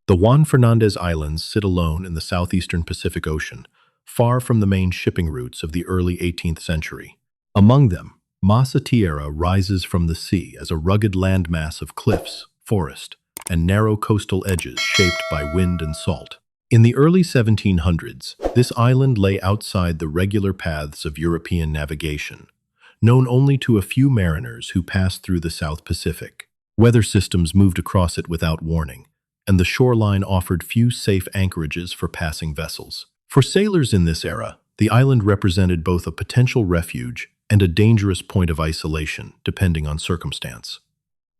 The Juan Fernandez Islands sit alone in the southeastern Pacific Ocean, far from the main shipping routes of the early 18th century. Among them, Masa Tierra rises from the sea as a rugged landmass of cliffs, forest, and narrow coastal edges shaped by wind and salt. In the early 1700s, this island lay outside the regular paths of European navigation, known only to a few mariners who passed through the South Pacific. Weather systems moved across it without warning, and the shoreline offered few safe anchorages for passing vessels. For sailors in this era, the island represented both a potential refuge and a dangerous point of isolation, depending on circumstance.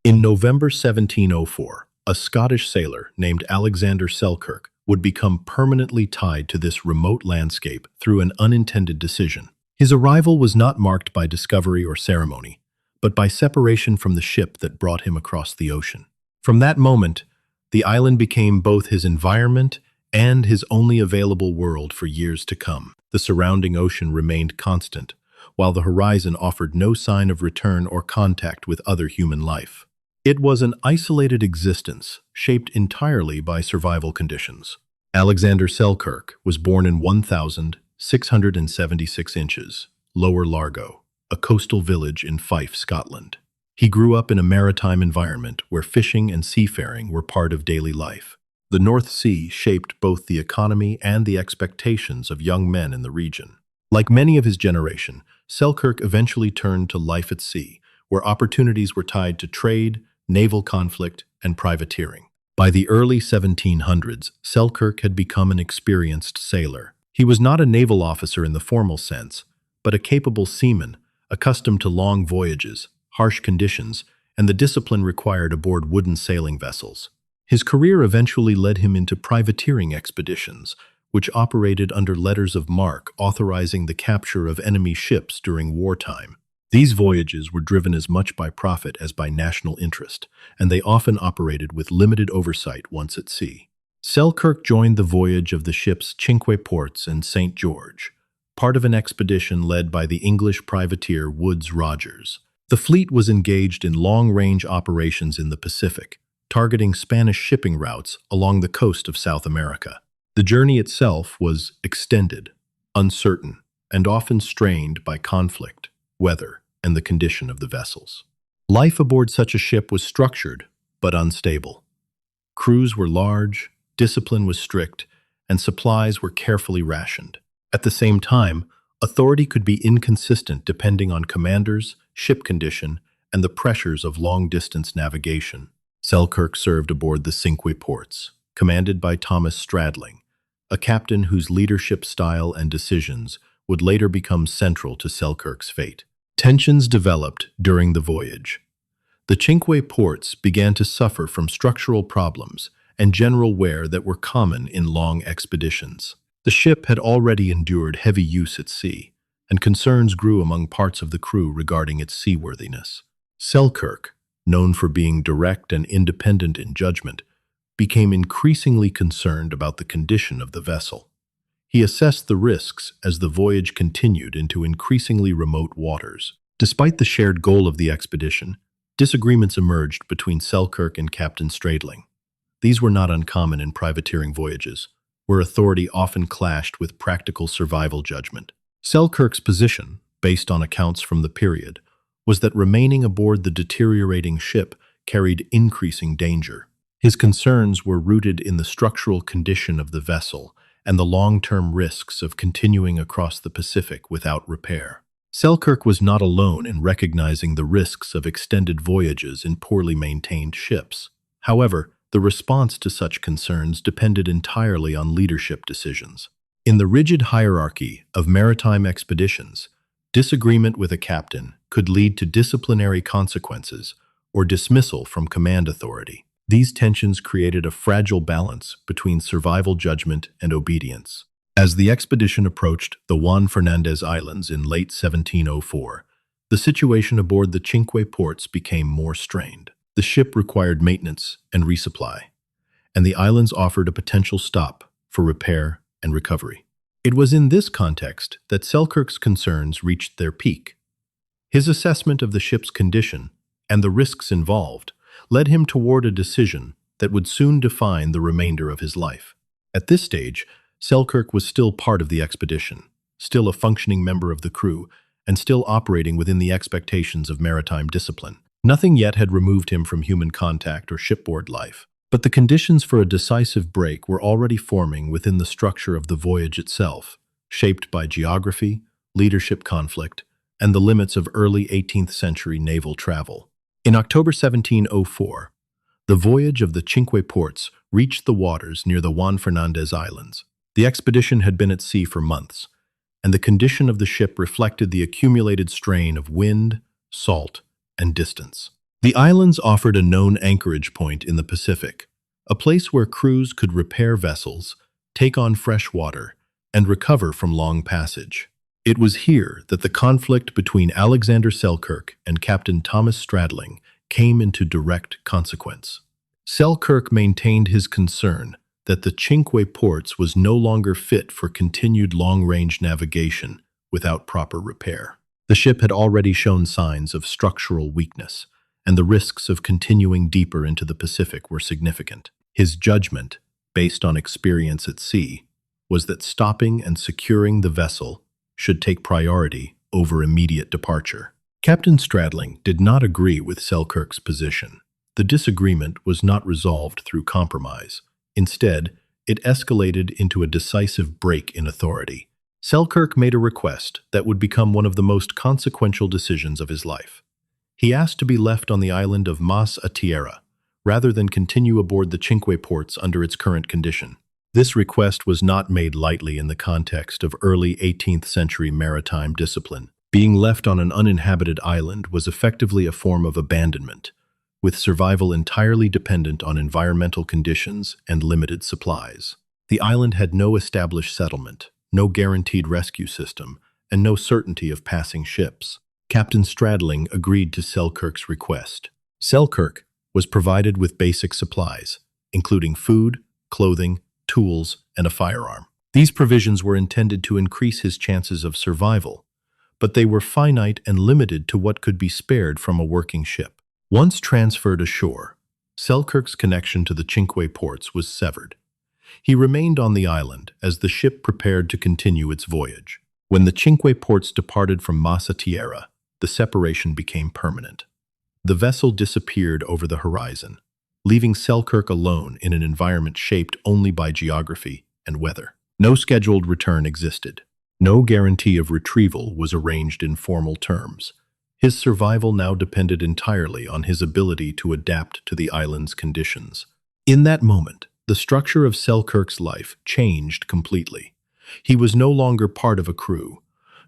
In November 1704, a Scottish sailor named Alexander Selkirk would become permanently tied to this remote landscape through an unintended decision. His arrival was not marked by discovery or ceremony, but by separation from the ship that brought him across the ocean. From that moment, the island became both his environment and his only available world for years to come. The surrounding ocean remained constant, while the horizon offered no sign of return or contact with other human life. It was an isolated existence, shaped entirely by survival conditions. Alexander Selkirk was born in 1,676 inches, Lower Largo, a coastal village in Fife, Scotland. He grew up in a maritime environment where fishing and seafaring were part of daily life. The North Sea shaped both the economy and the expectations of young men in the region. Like many of his generation, Selkirk eventually turned to life at sea, where opportunities were tied to trade, naval conflict, and privateering. By the early 1700s, Selkirk had become an experienced sailor. He was not a naval officer in the formal sense, but a capable seaman, accustomed to long voyages, harsh conditions, and the discipline required aboard wooden sailing vessels. His career eventually led him into privateering expeditions, which operated under letters of marque authorizing the capture of enemy ships during wartime. These voyages were driven as much by profit as by national interest, and they often operated with limited oversight once at sea. Selkirk joined the voyage of the ships Cinque Ports and St. George, part of an expedition led by the English privateer Woodes Rogers. The fleet was engaged in long-range operations in the Pacific, targeting Spanish shipping routes along the coast of South America. The journey itself was extended, uncertain, and often strained by conflict, weather, and the condition of the vessels. Life aboard such a ship was structured, but unstable. Crews were large, discipline was strict, and supplies were carefully rationed. At the same time, authority could be inconsistent depending on commanders, ship condition, and the pressures of long-distance navigation. Selkirk served aboard the Cinque Ports, commanded by Thomas Stradling, a captain whose leadership style and decisions would later become central to Selkirk's fate. Tensions developed during the voyage. The Cinque Ports began to suffer from structural problems and general wear that were common in long expeditions. The ship had already endured heavy use at sea, and concerns grew among parts of the crew regarding its seaworthiness. Selkirk, known for being direct and independent in judgment, became increasingly concerned about the condition of the vessel. He assessed the risks as the voyage continued into increasingly remote waters. Despite the shared goal of the expedition, disagreements emerged between Selkirk and Captain Stradling. These were not uncommon in privateering voyages, where authority often clashed with practical survival judgment. Selkirk's position, based on accounts from the period, was that remaining aboard the deteriorating ship carried increasing danger. His concerns were rooted in the structural condition of the vessel and the long-term risks of continuing across the Pacific without repair. Selkirk was not alone in recognizing the risks of extended voyages in poorly maintained ships. However, the response to such concerns depended entirely on leadership decisions. In the rigid hierarchy of maritime expeditions, disagreement with a captain could lead to disciplinary consequences or dismissal from command authority. These tensions created a fragile balance between survival judgment and obedience. As the expedition approached the Juan Fernandez Islands in late 1704, the situation aboard the Cinque Ports became more strained. The ship required maintenance and resupply, and the islands offered a potential stop for repair and recovery. It was in this context that Selkirk's concerns reached their peak. His assessment of the ship's condition and the risks involved led him toward a decision that would soon define the remainder of his life. At this stage, Selkirk was still part of the expedition, still a functioning member of the crew, and still operating within the expectations of maritime discipline. Nothing yet had removed him from human contact or shipboard life, but the conditions for a decisive break were already forming within the structure of the voyage itself, shaped by geography, leadership conflict, and the limits of early 18th century naval travel. In October 1704, the voyage of the Cinque Ports reached the waters near the Juan Fernandez Islands. The expedition had been at sea for months, and the condition of the ship reflected the accumulated strain of wind, salt, and distance. The islands offered a known anchorage point in the Pacific, a place where crews could repair vessels, take on fresh water, and recover from long passage. It was here that the conflict between Alexander Selkirk and Captain Thomas Stradling came into direct consequence. Selkirk maintained his concern that the Cinque Ports was no longer fit for continued long-range navigation without proper repair. The ship had already shown signs of structural weakness, and the risks of continuing deeper into the Pacific were significant. His judgment, based on experience at sea, was that stopping and securing the vessel should take priority over immediate departure. Captain Stradling did not agree with Selkirk's position. The disagreement was not resolved through compromise. Instead, it escalated into a decisive break in authority. Selkirk made a request that would become one of the most consequential decisions of his life. He asked to be left on the island of Mas a Tierra, rather than continue aboard the Cinque Ports under its current condition. This request was not made lightly in the context of early 18th century maritime discipline. Being left on an uninhabited island was effectively a form of abandonment, with survival entirely dependent on environmental conditions and limited supplies. The island had no established settlement, no guaranteed rescue system, and no certainty of passing ships. Captain Stradling agreed to Selkirk's request. Selkirk was provided with basic supplies, including food, clothing, tools, and a firearm. These provisions were intended to increase his chances of survival, but they were finite and limited to what could be spared from a working ship. Once transferred ashore, Selkirk's connection to the Cinque Ports was severed. He remained on the island as the ship prepared to continue its voyage. When the Cinque Ports departed from Massa Tierra, the separation became permanent. The vessel disappeared over the horizon, leaving Selkirk alone in an environment shaped only by geography and weather. No scheduled return existed. No guarantee of retrieval was arranged in formal terms. His survival now depended entirely on his ability to adapt to the island's conditions. In that moment, the structure of Selkirk's life changed completely. He was no longer part of a crew,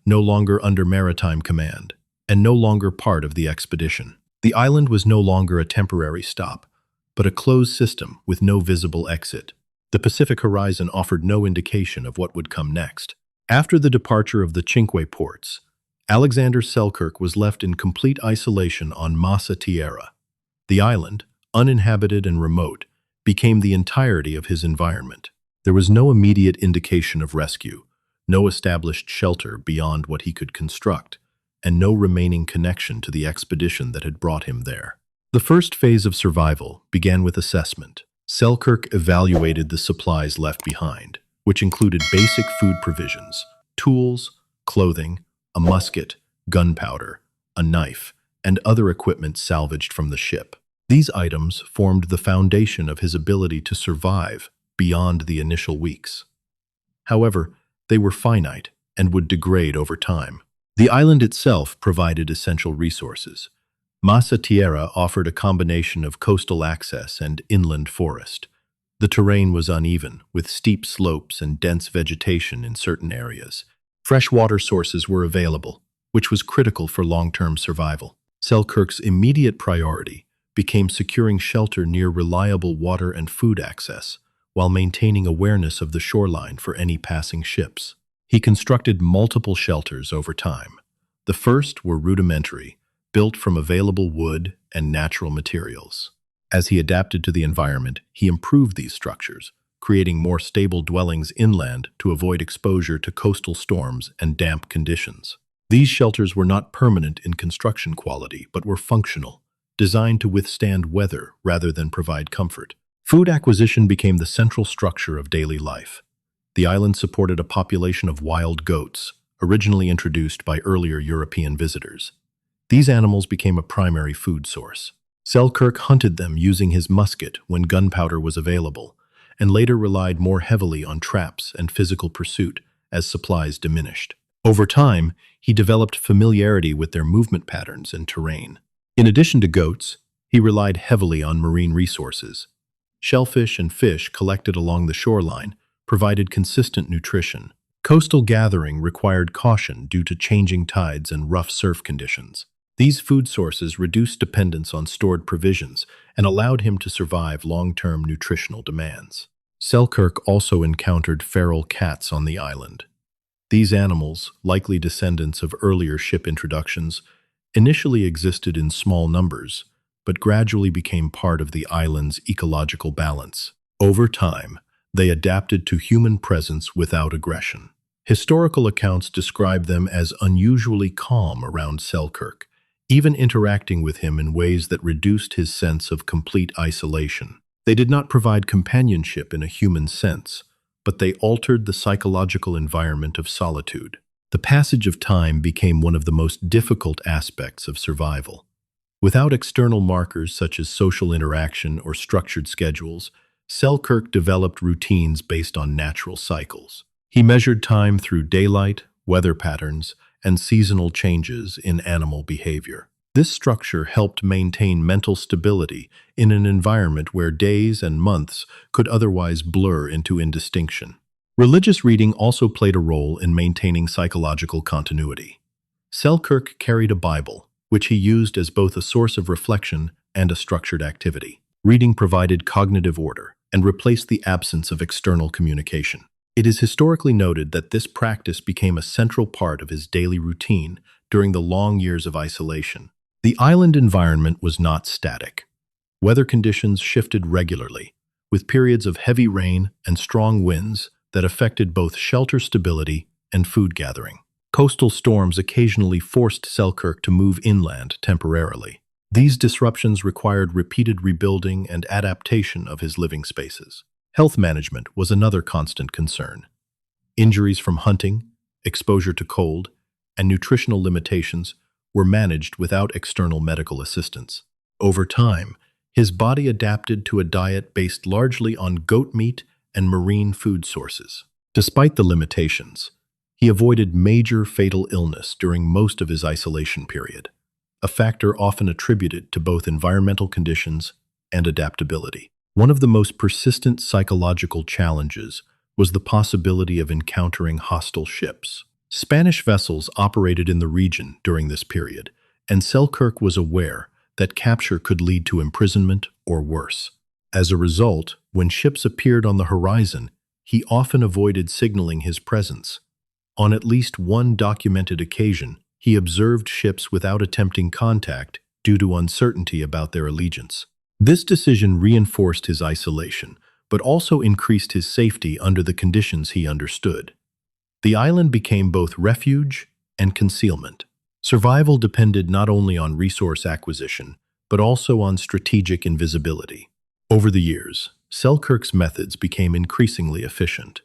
no longer under maritime command, and no longer part of the expedition. The island was no longer a temporary stop, but a closed system with no visible exit. The Pacific horizon offered no indication of what would come next. After the departure of the Cinque Ports, Alexander Selkirk was left in complete isolation on Massa Tierra. The island, uninhabited and remote, became the entirety of his environment. There was no immediate indication of rescue, no established shelter beyond what he could construct, and no remaining connection to the expedition that had brought him there. The first phase of survival began with assessment. Selkirk evaluated the supplies left behind, which included basic food provisions, tools, clothing, a musket, gunpowder, a knife, and other equipment salvaged from the ship. These items formed the foundation of his ability to survive beyond the initial weeks. However, they were finite and would degrade over time. The island itself provided essential resources. Massa Tierra offered a combination of coastal access and inland forest. The terrain was uneven, with steep slopes and dense vegetation in certain areas. Fresh water sources were available, which was critical for long-term survival. Selkirk's immediate priority became securing shelter near reliable water and food access, while maintaining awareness of the shoreline for any passing ships. He constructed multiple shelters over time. The first were rudimentary, built from available wood and natural materials. As he adapted to the environment, he improved these structures, creating more stable dwellings inland to avoid exposure to coastal storms and damp conditions. These shelters were not permanent in construction quality, but were functional, designed to withstand weather rather than provide comfort. Food acquisition became the central structure of daily life. The island supported a population of wild goats, originally introduced by earlier European visitors. These animals became a primary food source. Selkirk hunted them using his musket when gunpowder was available, and later relied more heavily on traps and physical pursuit as supplies diminished. Over time, he developed familiarity with their movement patterns and terrain. In addition to goats, he relied heavily on marine resources. Shellfish and fish collected along the shoreline provided consistent nutrition. Coastal gathering required caution due to changing tides and rough surf conditions. These food sources reduced dependence on stored provisions and allowed him to survive long-term nutritional demands. Selkirk also encountered feral cats on the island. These animals, likely descendants of earlier ship introductions, initially existed in small numbers, but gradually became part of the island's ecological balance. Over time, they adapted to human presence without aggression. Historical accounts describe them as unusually calm around Selkirk, even interacting with him in ways that reduced his sense of complete isolation. They did not provide companionship in a human sense, but they altered the psychological environment of solitude. The passage of time became one of the most difficult aspects of survival. Without external markers such as social interaction or structured schedules, Selkirk developed routines based on natural cycles. He measured time through daylight, weather patterns, and seasonal changes in animal behavior. This structure helped maintain mental stability in an environment where days and months could otherwise blur into indistinction. Religious reading also played a role in maintaining psychological continuity. Selkirk carried a Bible, which he used as both a source of reflection and a structured activity. Reading provided cognitive order and replaced the absence of external communication. It is historically noted that this practice became a central part of his daily routine during the long years of isolation. The island environment was not static. Weather conditions shifted regularly, with periods of heavy rain and strong winds that affected both shelter stability and food gathering. Coastal storms occasionally forced Selkirk to move inland temporarily. These disruptions required repeated rebuilding and adaptation of his living spaces. Health management was another constant concern. Injuries from hunting, exposure to cold, and nutritional limitations were managed without external medical assistance. Over time, his body adapted to a diet based largely on goat meat and marine food sources. Despite the limitations, he avoided major fatal illness during most of his isolation period, a factor often attributed to both environmental conditions and adaptability. One of the most persistent psychological challenges was the possibility of encountering hostile ships. Spanish vessels operated in the region during this period, and Selkirk was aware that capture could lead to imprisonment or worse. As a result, when ships appeared on the horizon, he often avoided signaling his presence. On at least one documented occasion, he observed ships without attempting contact due to uncertainty about their allegiance. This decision reinforced his isolation, but also increased his safety under the conditions he understood. The island became both refuge and concealment. Survival depended not only on resource acquisition, but also on strategic invisibility. Over the years, Selkirk's methods became increasingly efficient.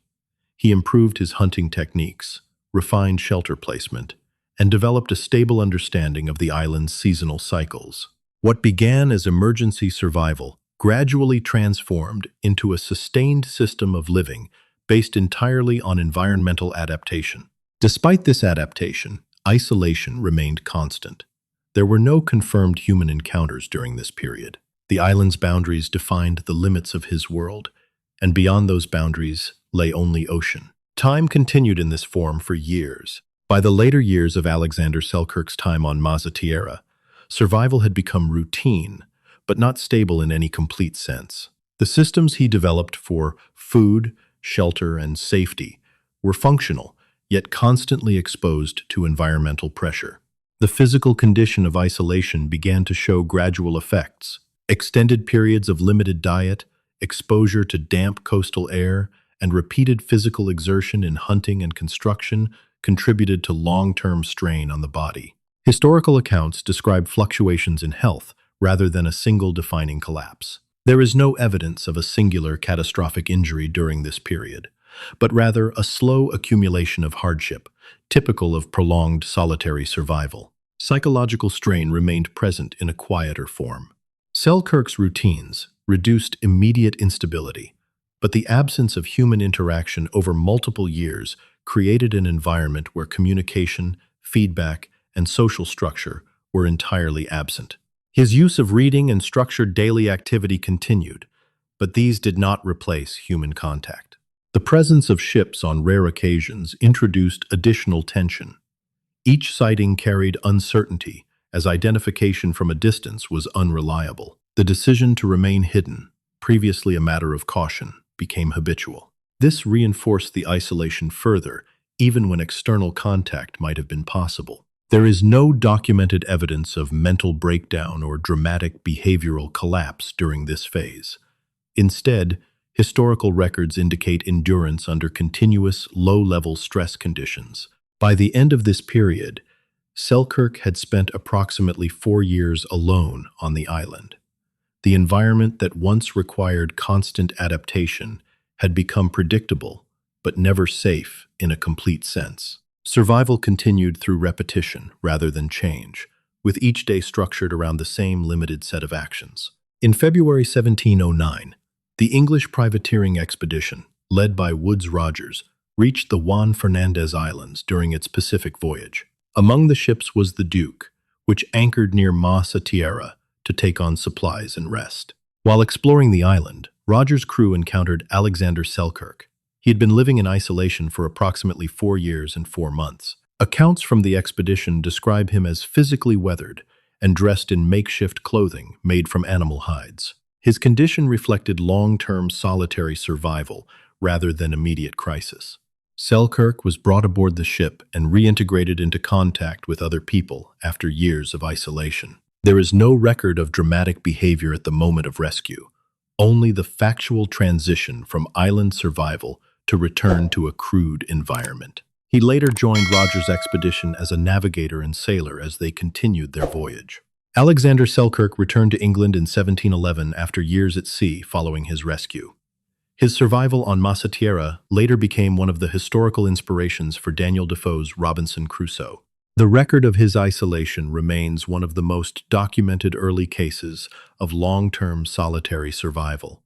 He improved his hunting techniques, refined shelter placement, and developed a stable understanding of the island's seasonal cycles. What began as emergency survival gradually transformed into a sustained system of living based entirely on environmental adaptation. Despite this adaptation, isolation remained constant. There were no confirmed human encounters during this period. The island's boundaries defined the limits of his world, and beyond those boundaries lay only ocean. Time continued in this form for years. By the later years of Alexander Selkirk's time on Mazatiera, survival had become routine, but not stable in any complete sense. The systems he developed for food, shelter, and safety were functional, yet constantly exposed to environmental pressure. The physical condition of isolation began to show gradual effects. Extended periods of limited diet, exposure to damp coastal air, and repeated physical exertion in hunting and construction contributed to long-term strain on the body. Historical accounts describe fluctuations in health rather than a single defining collapse. There is no evidence of a singular catastrophic injury during this period, but rather a slow accumulation of hardship, typical of prolonged solitary survival. Psychological strain remained present in a quieter form. Selkirk's routines reduced immediate instability, but the absence of human interaction over multiple years created an environment where communication, feedback, and social structure were entirely absent. His use of reading and structured daily activity continued, but these did not replace human contact. The presence of ships on rare occasions introduced additional tension. Each sighting carried uncertainty, as identification from a distance was unreliable. The decision to remain hidden, previously a matter of caution, became habitual. This reinforced the isolation further, even when external contact might have been possible. There is no documented evidence of mental breakdown or dramatic behavioral collapse during this phase. Instead, historical records indicate endurance under continuous, low-level stress conditions. By the end of this period, Selkirk had spent approximately 4 years alone on the island. The environment that once required constant adaptation had become predictable, but never safe in a complete sense. Survival continued through repetition rather than change, with each day structured around the same limited set of actions. In February 1709, the English privateering expedition, led by Woodes Rogers, reached the Juan Fernandez Islands during its Pacific voyage. Among the ships was the Duke, which anchored near Masa Tierra to take on supplies and rest. While exploring the island, Rogers' crew encountered Alexander Selkirk. He had been living in isolation for approximately 4 years and 4 months. Accounts from the expedition describe him as physically weathered and dressed in makeshift clothing made from animal hides. His condition reflected long-term solitary survival rather than immediate crisis. Selkirk was brought aboard the ship and reintegrated into contact with other people after years of isolation. There is no record of dramatic behavior at the moment of rescue, only the factual transition from island survival to return to a crude environment. He later joined Rogers' expedition as a navigator and sailor as they continued their voyage. Alexander Selkirk returned to England in 1711 after years at sea following his rescue. His survival on Masa Tierra later became one of the historical inspirations for Daniel Defoe's Robinson Crusoe. The record of his isolation remains one of the most documented early cases of long-term solitary survival.